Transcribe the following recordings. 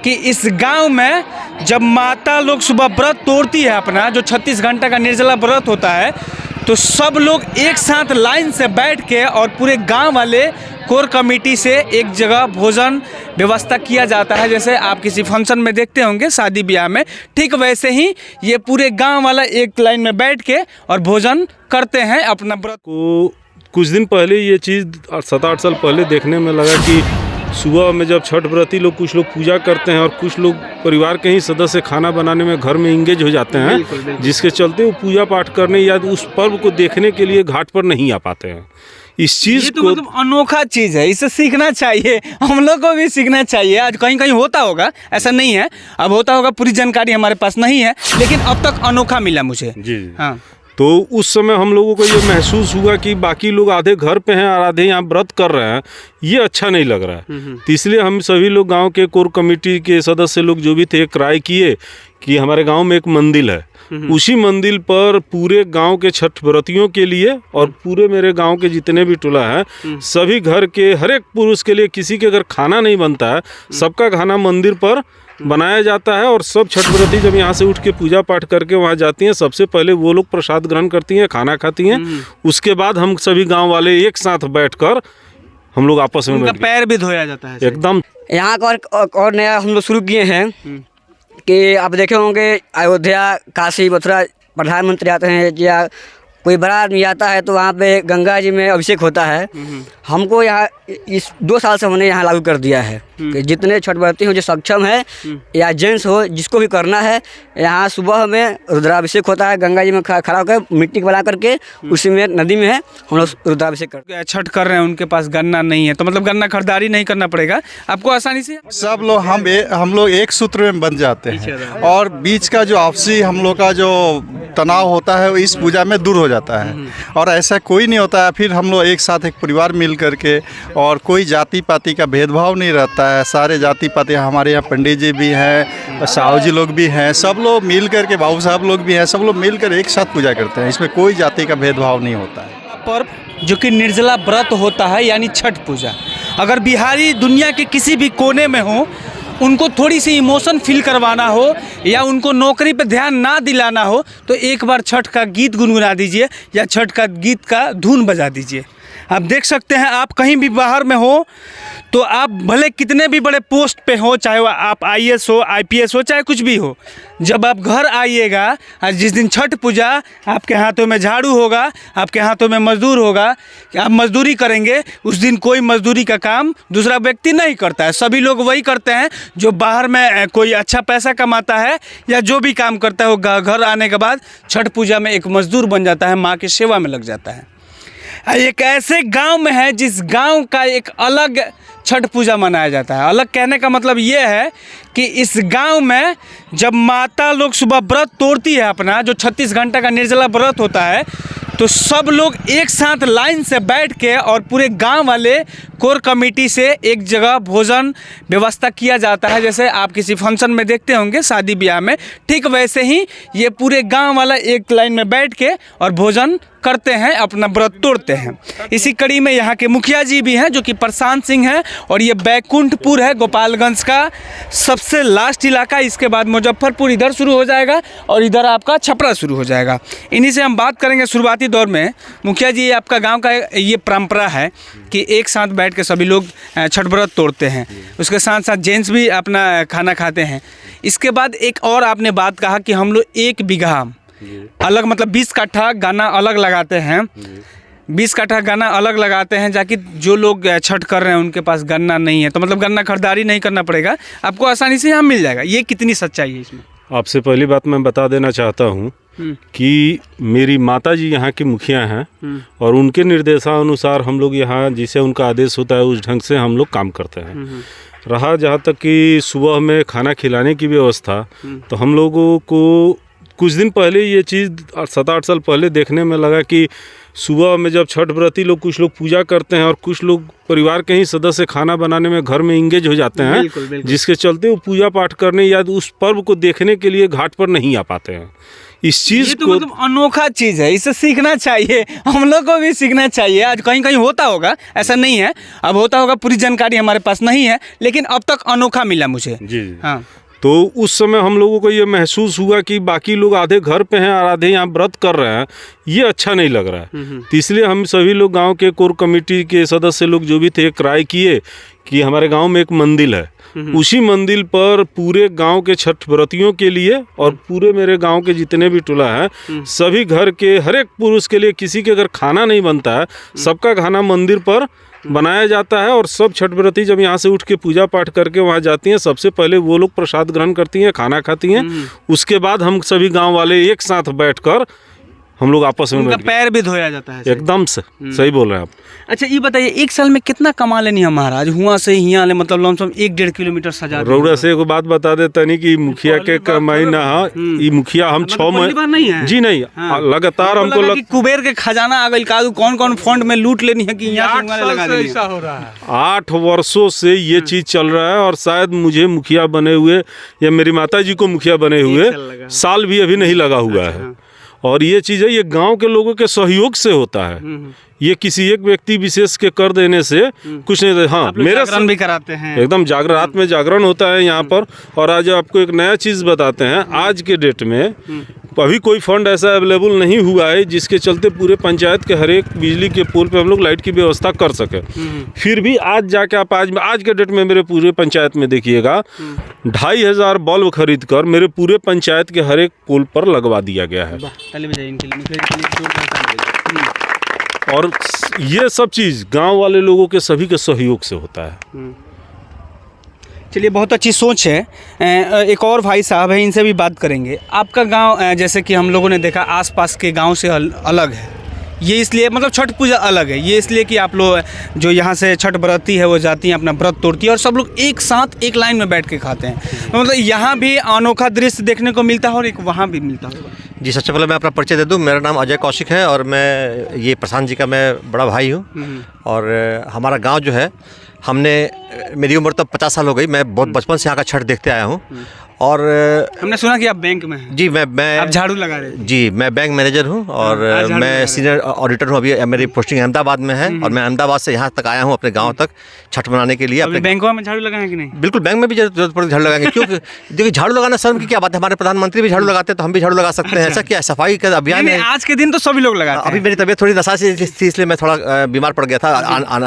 कि इस गांव में जब माता लोग सुबह व्रत तोड़ती है अपना, जो 36 घंटा का निर्जला व्रत होता है, तो सब लोग एक साथ लाइन से बैठ के और पूरे गांव वाले कोर कमेटी से एक जगह भोजन व्यवस्था किया जाता है। जैसे आप किसी फंक्शन में देखते होंगे शादी ब्याह में, ठीक वैसे ही ये पूरे गांव वाला एक लाइन में बैठ के और भोजन करते हैं अपना व्रत को। कुछ दिन पहले ये चीज़ 7-8 साल पहले देखने में लगा कि सुबह में जब छठ व्रती लोग कुछ लोग पूजा करते हैं और कुछ लोग परिवार के ही सदस्य खाना बनाने में घर में इंगेज हो जाते हैं, जिसके चलते वो पूजा पाठ करने या उस पर्व को देखने के लिए घाट पर नहीं आ पाते हैं। इस चीज़ तो को मतलब अनोखा चीज़ है, इसे सीखना चाहिए, हम लोग को भी सीखना चाहिए। आज कहीं कहीं होता होगा, ऐसा नहीं है, अब होता होगा, पूरी जानकारी हमारे पास नहीं है, लेकिन अब तक अनोखा मिला मुझे। जी। हाँ, तो उस समय हम लोगों को ये महसूस हुआ कि बाकी लोग आधे घर पे हैं और आधे यहाँ व्रत कर रहे हैं, ये अच्छा नहीं लग रहा है। तो इसलिए हम सभी लोग गांव के कोर कमेटी के सदस्य लोग जो भी थे, राय किए कि हमारे गांव में एक मंदिर है, उसी मंदिर पर पूरे गांव के छठ व्रतियों के लिए और पूरे मेरे गांव के जितने भी टोला है, सभी घर के हर एक पुरुष के लिए, किसी के अगर खाना नहीं बनता है, सबका खाना मंदिर पर बनाया जाता है। और सब छठ व्रती जब यहाँ से उठ के पूजा पाठ करके वहाँ जाती हैं, सबसे पहले वो लोग प्रसाद ग्रहण करती हैं, खाना खाती हैं। उसके बाद हम सभी गांव वाले एक साथ बैठकर हम लोग आपस में पैर भी धोया जाता है एकदम। यहाँ का और नया हम लोग शुरू किए हैं कि आप देखे होंगे, अयोध्या, काशी, मथुरा प्रधानमंत्री आते हैं या कोई बड़ा आदमी आता है तो वहाँ पे गंगा जी में अभिषेक होता है। हमको यहाँ इस 2 साल से हमने यहाँ लागू कर दिया है कि जितने छठ व्रती हो, जो सक्षम है या जेंट्स हो, जिसको भी करना है, यहाँ सुबह में रुद्राभिषेक होता है। गंगा जी में खड़ा होकर मिट्टी बना करके उसी में नदी में है, हम लोग रुद्राभिषेक करते हैं। छठ कर रहे हैं, उनके पास गन्ना नहीं है, तो मतलब गन्ना खरीदारी नहीं करना पड़ेगा आपको, आसानी से सब लोग हम लोग एक सूत्र में बन जाते हैं और बीच का जो आपसी हम लोग का जो तनाव होता है वो इस पूजा में दूर हो जाता है। और ऐसा कोई नहीं होता है, फिर हम लोग एक साथ एक परिवार मिल करके, और कोई जाति पाति का भेदभाव नहीं रहता है। सारे जाति पाति, हमारे यहाँ पंडित जी भी हैं, साहू जी लोग भी हैं, सब लोग मिल करके, बाबू साहब लोग भी हैं, सब लोग मिलकर एक साथ पूजा करते हैं। इसमें कोई जाति का भेदभाव नहीं होता है। पर्व जो कि निर्जला व्रत होता है, यानी छठ पूजा, अगर बिहारी दुनिया के किसी भी कोने में हो, उनको थोड़ी सी इमोशन फील करवाना हो या उनको नौकरी पे ध्यान ना दिलाना हो, तो एक बार छठ का गीत गुनगुना दीजिए या छठ का गीत का धुन बजा दीजिए। आप देख सकते हैं, आप कहीं भी बाहर में हो तो आप भले कितने भी बड़े पोस्ट पे हो, चाहे वो आप IAS हो, IPS हो, चाहे कुछ भी हो, जब आप घर आइएगा, जिस दिन छठ पूजा, आपके हाथों में झाड़ू होगा, आपके हाथों में मजदूर होगा, आप मजदूरी करेंगे। उस दिन कोई मजदूरी का काम दूसरा व्यक्ति नहीं करता है, सभी लोग वही करते हैं जो बाहर में कोई अच्छा पैसा कमाता है या जो भी काम करता है, वो घर आने के बाद छठ पूजा में एक मजदूर बन जाता है, माँ की सेवा में लग जाता है। एक ऐसे गांव में है जिस गांव का एक अलग छठ पूजा मनाया जाता है। अलग कहने का मतलब ये है कि इस गांव में जब माता लोग सुबह व्रत तोड़ती है अपना, जो 36 घंटा का निर्जला व्रत होता है, तो सब लोग एक साथ लाइन से बैठ के और पूरे गांव वाले कोर कमेटी से एक जगह भोजन व्यवस्था किया जाता है। जैसे आप किसी फंक्शन में देखते होंगे शादी ब्याह में, ठीक वैसे ही ये पूरे गांव वाला एक लाइन में बैठ के और भोजन करते हैं, अपना व्रत तोड़ते हैं। इसी कड़ी में यहाँ के मुखिया जी भी हैं, जो कि प्रशांत सिंह हैं, और ये बैकुंठपुर है, गोपालगंज का सबसे लास्ट इलाका। इसके बाद मुजफ्फरपुर इधर शुरू हो जाएगा और इधर आपका छपरा शुरू हो जाएगा। इन्हीं से हम बात करेंगे शुरुआती दौर में। मुखिया जी, आपका गांव का ये परंपरा है कि एक साथ बैठ के सभी लोग छठ व्रत तोड़ते हैं, उसके साथ साथ जेंट्स भी अपना खाना खाते हैं। इसके बाद एक और आपने बात कहा कि हम लोग 1 बीघा अलग, मतलब 20 कट्ठा गाना अलग लगाते हैं, 20 कट्ठा गाना अलग लगाते हैं, जाकि जो लोग छठ कर रहे हैं उनके पास गन्ना नहीं है, तो मतलब गन्ना खरीदारी नहीं करना पड़ेगा, आपको आसानी से यहाँ मिल जाएगा। ये कितनी सच्चाई है इसमें? आपसे पहली बात मैं बता देना चाहता हूँ कि मेरी माता जी यहाँ की मुखिया हैं और उनके निर्देशानुसार हम लोग यहाँ, जिसे उनका आदेश होता है, उस ढंग से हम लोग काम करते हैं। रहा जहाँ तक कि सुबह में खाना खिलाने की व्यवस्था, तो हम लोगों को कुछ दिन पहले ये चीज़ 7-8 साल पहले देखने में लगा कि सुबह में जब छठ व्रती लोग कुछ लोग पूजा करते हैं और कुछ लोग परिवार के ही सदस्य खाना बनाने में घर में इंगेज हो जाते हैं, बिल्कुल। जिसके चलते वो पूजा पाठ करने या उस पर्व को देखने के लिए घाट पर नहीं आ पाते हैं। इस चीज़ ये तो को मतलब अनोखा चीज़ है, इससे सीखना चाहिए, हम लोग को भी सीखना चाहिए। आज कहीं कहीं होता होगा, ऐसा नहीं है, अब होता होगा, पूरी जानकारी हमारे पास नहीं है, लेकिन अब तक अनोखा मिला मुझे। जी। हाँ, तो उस समय हम लोगों को ये महसूस हुआ कि बाकी लोग आधे घर पे हैं और आधे यहाँ व्रत कर रहे हैं, ये अच्छा नहीं लग रहा है। तो इसलिए हम सभी लोग गांव के कोर कमेटी के सदस्य लोग जो भी थे, क्राई किए कि हमारे गांव में एक मंदिर है, उसी मंदिर पर पूरे गांव के छठ व्रतियों के लिए और पूरे मेरे गांव के जितने भी टोला है, सभी घर के हर एक पुरुष के लिए, किसी के अगर खाना नहीं बनता है, सबका खाना मंदिर पर बनाया जाता है। और सब छठ व्रती जब यहाँ से उठ के पूजा पाठ करके वहाँ जाती हैं, सबसे पहले वो लोग प्रसाद ग्रहण करती हैं, खाना खाती हैं। उसके बाद हम सभी गांव वाले एक साथ बैठकर हम लोग आपस में उनका बैठ पैर भी धोया जाता है। एकदम से सही बोल रहे हैं आप। अच्छा, ये बताइए, एक साल में कितना कमा लेनी है महाराज, हुआ से हियाँ ले, मतलब लमसम 1-1.5 किलोमीटर सजा दें? रउरा से एगो बात बता देता नहीं कि मुखिया के कमाई ना है, ये मुखिया हम 6 महीने नहीं है जी नहीं, लगातार हमको कि कुबेर के खजाना आ गई, कादू कौन कौन फंड में लूट लेनी है कि यहाँ से लगा देनी है। हो रहा है। 8 वर्षों से ये चीज चल रहा है और शायद मुझे मुखिया बने हुए या मेरी माता जी को मुखिया बने हुए साल भी अभी नहीं लगा हुआ है। और ये चीज़ है, ये गांव के लोगों के सहयोग से होता है, ये किसी एक व्यक्ति विशेष के कर देने से कुछ नहीं। हाँ, मेरे जागरण भी कराते हैं, एकदम जागरण, रात में जागरण होता है यहाँ पर। और आज आपको एक नया चीज़ बताते हैं, आज के डेट में अभी कोई फंड ऐसा अवेलेबल नहीं हुआ है जिसके चलते पूरे पंचायत के हर एक बिजली के पोल पे हम लोग लाइट की व्यवस्था कर सके। फिर भी आज जाके आप आज के डेट में मेरे पूरे पंचायत में देखिएगा, 2500 बल्ब खरीद कर मेरे पूरे पंचायत के हर एक पोल पर लगवा दिया गया है। और ये सब चीज़ गांव वाले लोगों के सभी के सहयोग से होता है। चलिए, बहुत अच्छी सोच है। एक और भाई साहब हैं, इनसे भी बात करेंगे। आपका गांव, जैसे कि हम लोगों ने देखा, आसपास के गांव से अलग है, ये इसलिए, मतलब छठ पूजा अलग है ये इसलिए कि आप लोग जो यहाँ से छठ व्रती है वो जाती हैं, अपना व्रत तोड़ती है और सब लोग एक साथ एक लाइन में बैठ के खाते हैं। तो मतलब यहाँ भी अनोखा दृश्य देखने को मिलता है और एक वहाँ भी मिलता होगा। जी, सबसे पहले मैं अपना परिचय दे दूं। मेरा नाम अजय कौशिक है और मैं ये प्रशांत जी का मैं बड़ा भाई हूँ। और हमारा गांव जो है, मेरी उम्र तो 50 साल हो गई, मैं बहुत बचपन से यहाँ का छठ देखते आया हूँ। और हमने सुना कि आप बैंक में हैं। जी, मैं आप झाड़ू लगा रहे हैं। जी, मैं बैंक मैनेजर हूँ और मैं सीनियर ऑडिटर हूँ। अभी मेरी पोस्टिंग अहमदाबाद में है और मैं अहमदाबाद से यहाँ तक आया हूँ अपने गांव तक छठ मनाने के लिए। अपने बैंकों में झाड़ू लगाएं कि नहीं? बिल्कुल, बैंक में भी जरूरत पड़े झाड़ू लगाएंगे, क्योंकि देखिए झाड़ू लगाना शर्म की क्या बात है, हमारे प्रधानमंत्री भी झाड़ू लगाते हैं तो हम भी झाड़ू लगा सकते हैं। ऐसा क्या सफाई का अभियान है? आज के दिन तो सभी लोग लगाते हैं। अभी मेरी तबीयत थोड़ी नसासी थी, इसलिए मैं थोड़ा बीमार पड़ गया था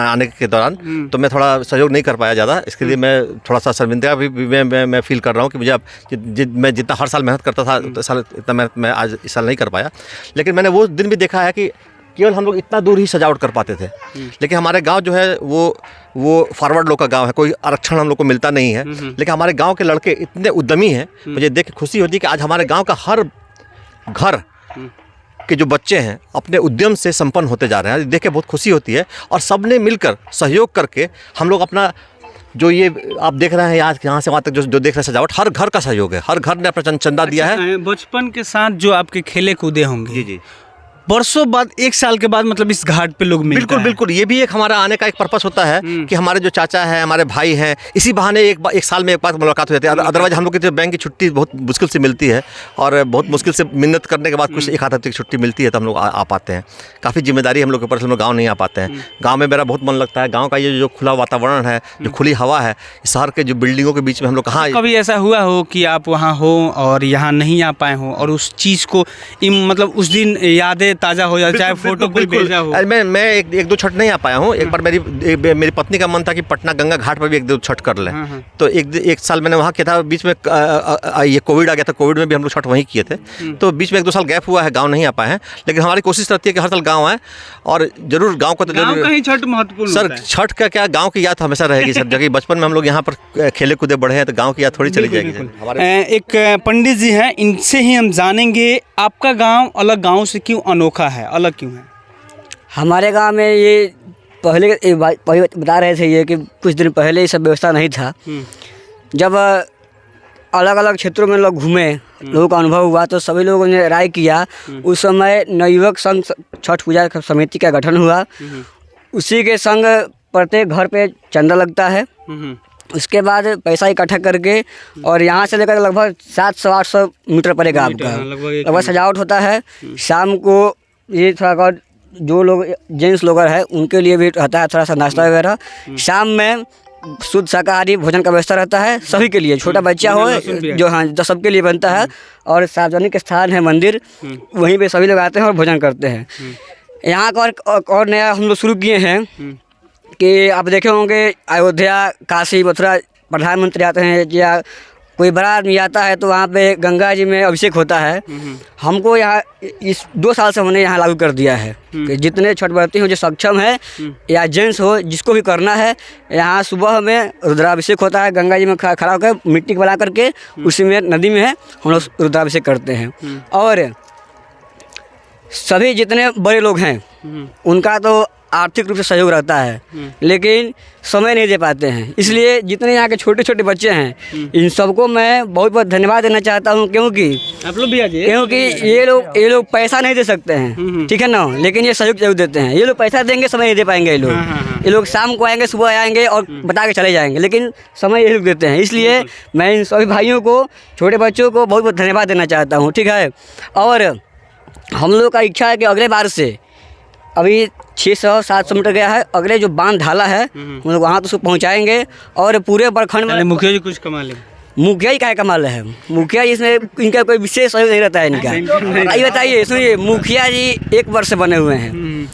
आने के दौरान, तो मैं थोड़ा सहयोग नहीं कर पाया ज़्यादा। इसके लिए मैं थोड़ा सा शर्मिंदा भी मैं फील कर रहा हूँ कि मुझे मैं जितना हर साल मेहनत करता था इतना मेहनत मैं आज इस साल नहीं कर पाया। लेकिन मैंने वो दिन भी देखा है कि केवल हम लोग इतना दूर ही सजावट कर पाते थे, लेकिन हमारे गांव जो है वो फॉरवर्ड लोग का गांव है, कोई आरक्षण हम लोग को मिलता नहीं है। लेकिन हमारे गांव के लड़के इतने उद्यमी हैं, मुझे देख के खुशी होती है कि आज हमारे गांव का हर घर के जो बच्चे हैं अपने उद्यम से संपन्न होते जा रहे हैं। देख के बहुत खुशी होती है। और सब ने मिलकर सहयोग करके हम लोग अपना जो ये आप देख रहे हैं आज यहाँ से वहाँ तक जो देख रहे हैं सजावट, हर घर का सहयोग है, हर घर ने अपना चंदा दिया है। बचपन के साथ जो आपके खेले कूदे होंगे, जी जी, बरसों बाद, 1 साल के बाद, मतलब इस घाट पे लोग मिलते हैं। बिल्कुल, ये भी एक हमारा आने का एक पर्पस होता है कि हमारे जो चाचा है, हमारे भाई हैं, इसी बहाने एक साल में एक बार मुलाकात हो जाती है। अदरवाइज हम लोग की बैंक की छुट्टी बहुत मुश्किल से मिलती है और बहुत मुश्किल से मिन्नत करने के बाद कुछ एक आध हफ्ते की छुट्टी मिलती है तो हम लोग आ पाते हैं। काफ़ी जिम्मेदारी हम लोग के ऊपर, हम लोग गाँव नहीं आ पाते हैं। गाँव में मेरा बहुत मन लगता है। गाँव का ये जो खुला वातावरण है, जो खुली हवा है, शहर के जो बिल्डिंगों के बीच में हम लोग कहाँ। कभी ऐसा हुआ हो कि आप वहाँ हो और यहाँ नहीं आ पाए हो और उस चीज़ को मतलब उस दिन यादें ताज़ा हो जाए, चाहे फोटो कोई भेजा हो? मैं एक दो छठ नहीं आ पाया हूँ। एक बार मेरी पत्नी का मन था कि पटना गंगा घाट पर भी एक दो छठ कर लें, तो एक साल मैंने वहाँ किया था। बीच में ये कोविड आ गया था, कोविड में भी हम लोग छठ वहीं किए थे, तो बीच में 1-2 साल गैप हुआ है, गाँव नहीं आ पाए हैं। लेकिन हमारी कोशिश रहती है कि हर साल गाँव आए और जरूर गाँव को तो जरूर। कहीं छठ महत्वपूर्ण सर, छठ का क्या, गाँव की याद हमेशा रहेगी सर। जगह बचपन में हम लोग यहाँ पर खेले कूदे बढ़े हैं तो गाँव की याद थोड़ी चली जाएगी। एक पंडित जी हैं, इनसे ही हम जानेंगे आपका गाँव अलग गाँव से क्यों अनोखा है, अलग क्यों है? हमारे गांव में ये पहले बता रहे थे ये कि कुछ दिन पहले ये सब व्यवस्था नहीं था। जब अलग अलग क्षेत्रों में लोग घूमे लोगों का अनुभव हुआ तो सभी लोगों ने राय किया। उस समय नवयुवक संघ छठ पूजा समिति का गठन हुआ। उसी के संग प्रत्येक घर पे चंदा लगता है। उसके बाद पैसा इकट्ठा करके और यहाँ से लेकर लगभग 700-800 मीटर पड़ेगा आपका, लगभग सजावट होता है। शाम को ये थोड़ा बहुत जो लोग जेंट्स लोग हैं उनके लिए भी रहता है थोड़ा सा नाश्ता वगैरह। शाम में शुद्ध शाकाहारी भोजन का व्यवस्था रहता है सभी के लिए, छोटा बच्चा हो जो, हाँ, जो सबके लिए बनता है। और सार्वजनिक स्थान है मंदिर, वहीं पे सभी लोग आते हैं और भोजन करते हैं। यहाँ का और नया हम लोग शुरू किए हैं कि आप देखे होंगे अयोध्या, काशी, मथुरा प्रधानमंत्री आते हैं या कोई बड़ा आदमी आता है तो वहाँ पे गंगा जी में अभिषेक होता है। हमको यहाँ इस 2 साल से हमने यहाँ लागू कर दिया है कि जितने छठ व्रती हो जो सक्षम है या जेंट्स हो जिसको भी करना है, यहाँ सुबह में रुद्राभिषेक होता है। गंगा जी में खड़ा होकर मिट्टी बना करके उसी में नदी में है हम लोग रुद्राभिषेक करते हैं। और सभी जितने बड़े लोग हैं उनका तो आर्थिक रूप से सहयोग रहता है लेकिन समय नहीं दे पाते हैं, इसलिए जितने यहाँ के छोटे छोटे बच्चे हैं इन सबको मैं बहुत बहुत धन्यवाद देना चाहता हूँ। क्योंकि आप लोग भी आइए, क्योंकि ये लोग पैसा नहीं दे सकते हैं, ठीक है ना, लेकिन ये सहयोग जरूर देते हैं। ये लोग पैसा देंगे, समय नहीं दे पाएंगे। ये लोग शाम को आएंगे, सुबह आएंगे और बता के चले जाएंगे, लेकिन समय ये लोग देते हैं। इसलिए मैं इन सभी भाइयों को, छोटे बच्चों को बहुत बहुत धन्यवाद देना चाहता हूँ, ठीक है। और हम लोग का इच्छा है कि अगले बार से अभी 600-700 मीटर गया है, अगले जो बांध ढाला है हम लोग वहाँ तो उसको पहुँचाएंगे। और पूरे प्रखंड में मुखिया जी कुछ कमाल है, मुखिया ही का कमाल है। मुखिया जी इसमें इनका कोई विशेष सहयोग नहीं रहता है इनका। ये बताइए, सुनिए, मुखिया जी 1 वर्ष से बने हुए हैं।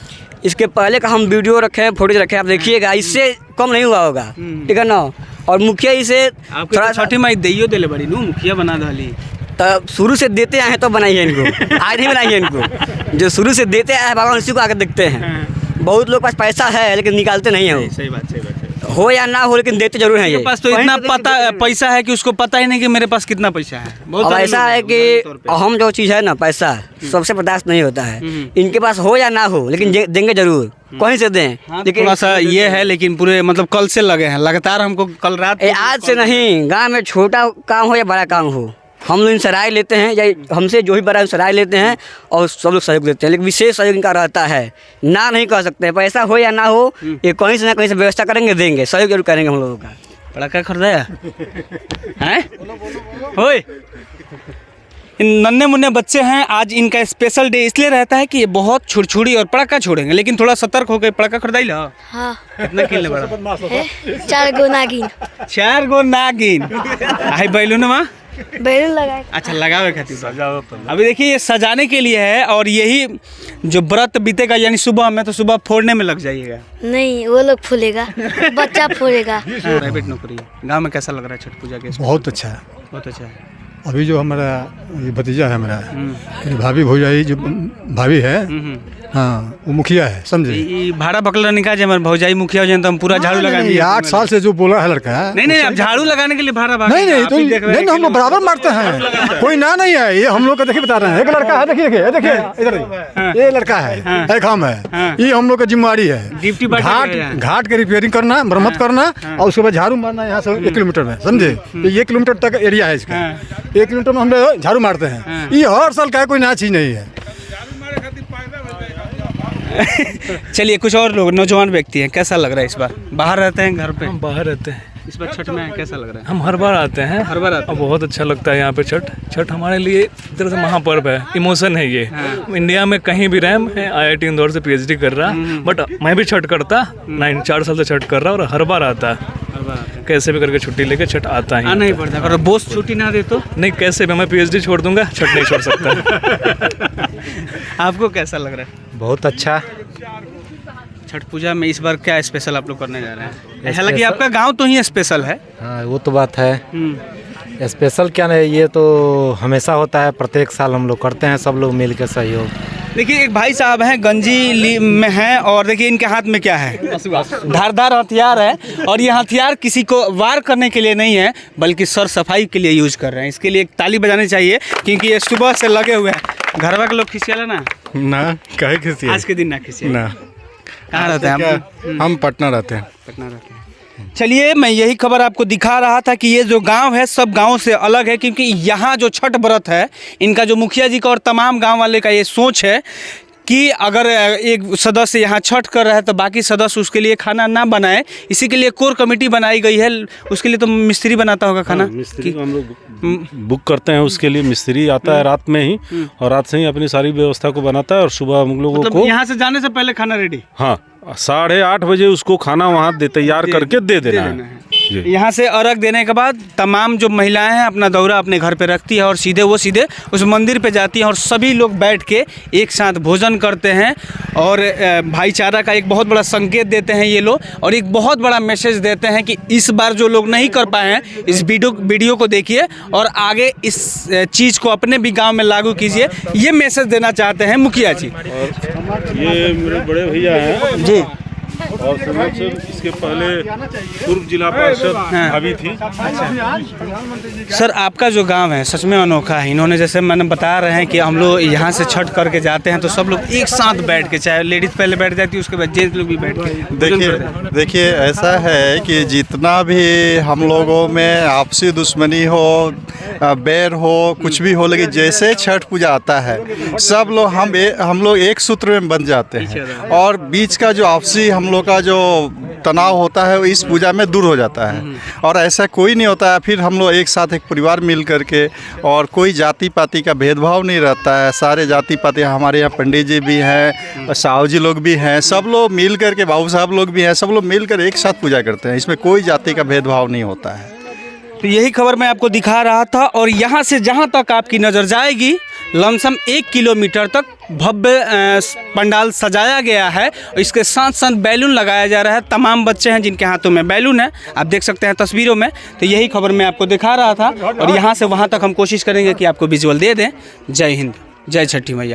इसके पहले का हम वीडियो रखे हैं, फोटोज रखे हैं, आप देखिएगा, इससे कम नहीं हुआ होगा, ठीक है ना। और मुखिया जी से थोड़ा छठी माई दइयो दिले बड़ी नू मुखिया बना डाली तब शुरू से देते आए हैं तो बनाइए इनको, आज नहीं बनाइए इनको। जो शुरू से देते आए हैं भगवान उसी को आकर देखते हैं। बहुत लोग पास पैसा है लेकिन निकालते नहीं है वो। सही बात हो या ना हो लेकिन देते जरूर हैं। ये पास तो इतना पैसा है कि उसको पता ही नहीं कि मेरे पास कितना पैसा है। अब ऐसा है कि अहम जो चीज़ है ना, पैसा सबसे बर्दाश्त नहीं होता है। इनके पास हो या ना हो लेकिन देंगे जरूर, कहीं से दें। लेकिन थोड़ा सा ये है, लेकिन पूरे मतलब कल से लगे हैं लगातार। हमको कल रात आज से नहीं, गाँव में छोटा काम हो या बड़ा काम हो, हम लोग इनसे राय लेते हैं या हमसे जो भी बड़ा है उनसे राय लेते हैं और सब लोग सहयोग देते हैं। लेकिन विशेष सहयोग इनका रहता है, ना नहीं कह सकते। पैसा हो या ना हो, ये कहीं से ना कहीं से व्यवस्था करेंगे, देंगे, सहयोग जरूर करेंगे हम लोगों का। पटाखा खरीदाया हैं? होए, इन नन्हे मुन्ने बच्चे हैं। आज इनका स्पेशल डे इसलिए रहता है कि ये बहुत छुड़छुड़ी और पटाखा छोड़ेंगे, लेकिन थोड़ा सतर्क होकर पटाखा खरीदाई ला। हाँ, कितना किले बड़ा? 4 गो नागिन 4 गो नागिन। आई बैलून माँ बैलून लगाए। अच्छा, लगावे खातिर सजाओ। अभी देखिए ये सजाने के लिए है और यही जो व्रत बीतेगा यानी सुबह में, तो सुबह फोड़ने में लग जाइएगा। नहीं, वो लोग फूलेगा, बच्चा फोड़ेगा। प्राइवेट नौकरी। गांव में कैसा लग रहा है छठ पूजा के? बहुत अच्छा है, बहुत अच्छा है। अभी जो हमारा ये भतीजा है मेरा, मेरी भाभी भौजाई जो भाभी है, हाँ, वो मुखिया है, समझे। ये भाड़ा बकला निकाल हमारे भौजाई मुखिया हो जाए तो हम पूरा झाड़ू लगाएंगे। 8 साल से जो बोला है लड़का है, नहीं, अब झाड़ू लगाने के लिए भाड़ा नहीं तो नहीं, हम लोग बराबर मारते हैं, कोई ना नहीं है। ये हम लोग का देखिए बता रहे हैं, एक लड़का है, देखिए देखिए इधर ये लड़का है, एक हम है, ये हम लोग का जिम्मेवारी है। घाट के रिपेयरिंग करना, मरम्मत करना और उसके बाद झाड़ू मारना। यहाँ से 1 किलोमीटर में, समझे, 1 किलोमीटर तक एरिया है इसका। 1 किलोमीटर में हम लोग झाड़ू मारते हैं। ये हर साल का कोई नया चीज नहीं है। चलिए, कुछ और लोग नौजवान व्यक्ति हैं, कैसा लग रहा है इस बार? बाहर रहते हैं, घर पे? हम बाहर रहते हैं। इस बार छठ में कैसा लग रहा है? हम हर बार आते हैं, हर बार आते और बहुत अच्छा लगता है यहाँ पे। छठ हमारे लिए एक तरह से महापर्व है, इमोशन है ये। इंडिया में कहीं भी रहे, मैं IIT इंदौर से PhD कर रहा, बट मैं भी छठ करता, 4 साल से छठ कर रहा और हर बार आता। कैसे भी करके छुट्टी लेके छठ आता है। नहीं पड़ता, अगर बॉस छुट्टी ना दे तो? नहीं, कैसे भी मैं PhD छोड़ दूंगा, छठ नहीं छोड़ सकता। आपको कैसा लग रहा है? बहुत अच्छा। छठ पूजा में इस बार क्या स्पेशल आप लोग करने जा रहे हैं? हालांकि आपका गांव तो ही स्पेशल है। हाँ, वो तो बात है। स्पेशल क्या नहीं, ये तो हमेशा होता है, प्रत्येक साल हम लोग करते हैं, सब लोग मिल के सहयोग। देखिए, एक भाई साहब हैं, गंजी में हैं, और देखिए इनके हाथ में क्या है, धारदार हथियार है। और ये हथियार किसी को वार करने के लिए नहीं है, बल्कि सर सफाई के लिए यूज कर रहे हैं। इसके लिए एक ताली बजानी चाहिए, क्योंकि ये सुबह से लगे हुए हैं। घरवा के लोग खिसियाला ना कहे आज के दिन ना खिसिया ना। कहाँ रहते हैं हम? पटना रहते हैं। पटना रहते हैं। चलिए, मैं यही खबर आपको दिखा रहा था कि ये जो गांव है सब गांव से अलग है, क्योंकि यहाँ जो छठ व्रत है इनका जो मुखिया जी का और तमाम गांव वाले का ये सोच है कि अगर एक सदस्य यहाँ छठ कर रहा है तो बाकी सदस्य उसके लिए खाना ना बनाए। इसी के लिए कोर कमेटी बनाई गई है। उसके लिए तो मिस्त्री बनाता होगा खाना। मिस्त्री को हम लोग बुक करते हैं, उसके लिए मिस्त्री आता है रात में ही और रात से ही अपनी सारी व्यवस्था को बनाता है और सुबह हम लोगों मतलब को यहाँ से जाने से पहले खाना रेडी। हाँ, 8:30 बजे उसको खाना वहाँ तैयार करके दे देना है। यहाँ से अर्घ देने के बाद तमाम जो महिलाएं हैं अपना दौरा अपने घर पे रखती है और सीधे उस मंदिर पे जाती हैं और सभी लोग बैठ के एक साथ भोजन करते हैं और भाईचारा का एक बहुत बड़ा संकेत देते हैं ये लोग, और एक बहुत बड़ा मैसेज देते हैं कि इस बार जो लोग नहीं कर पाए हैं इस वीडियो को देखिए और आगे इस चीज़ को अपने भी गाँव में लागू कीजिए। ये मैसेज देना चाहते हैं मुखिया जी। ये मेरे बड़े भैया हैं जी, और इसके पहले पूर्व जिला पार्षद भाभी थी। सर, आपका जो गांव है सच में अनोखा है। इन्होंने जैसे मैंने बता रहे हैं कि हम लोग यहाँ से छठ करके जाते हैं तो सब लोग एक साथ बैठ के, चाहे लेडीज़ पहले बैठ जाती है उसके बाद जेंट्स लोग भी बैठ के। देखिए ऐसा है कि जितना भी हम लोगों में आपसी दुश्मनी हो, बैर हो, कुछ भी हो, लेकिन जैसे छठ पूजा आता है सब लोग हम लोग एक सूत्र में बन जाते हैं और बीच का जो आपसी हम लोग का जो तनाव होता है वो इस पूजा में दूर हो जाता है। और ऐसा कोई नहीं होता है, फिर हम लोग एक साथ एक परिवार मिल करके, और कोई जाति पाति का भेदभाव नहीं रहता है। सारे जाति पाति, हमारे यहाँ पंडित जी भी हैं, साहू जी लोग भी हैं, सब लोग मिल करके, बाबू साहब लोग भी हैं, सब लोग मिलकर एक साथ पूजा करते हैं। इसमें कोई जाति का भेदभाव नहीं होता है। तो यही खबर मैं आपको दिखा रहा था और यहाँ से जहाँ तक आपकी नज़र जाएगी लमसम 1 किलोमीटर तक भव्य पंडाल सजाया गया है। इसके साथ साथ बैलून लगाया जा रहा है। तमाम बच्चे हैं जिनके हाथों में बैलून है, आप देख सकते हैं तस्वीरों में। तो यही खबर मैं आपको दिखा रहा था और यहाँ से वहाँ तक हम कोशिश करेंगे कि आपको विजुअल दे दें। जय हिंद, जय छठी मैया।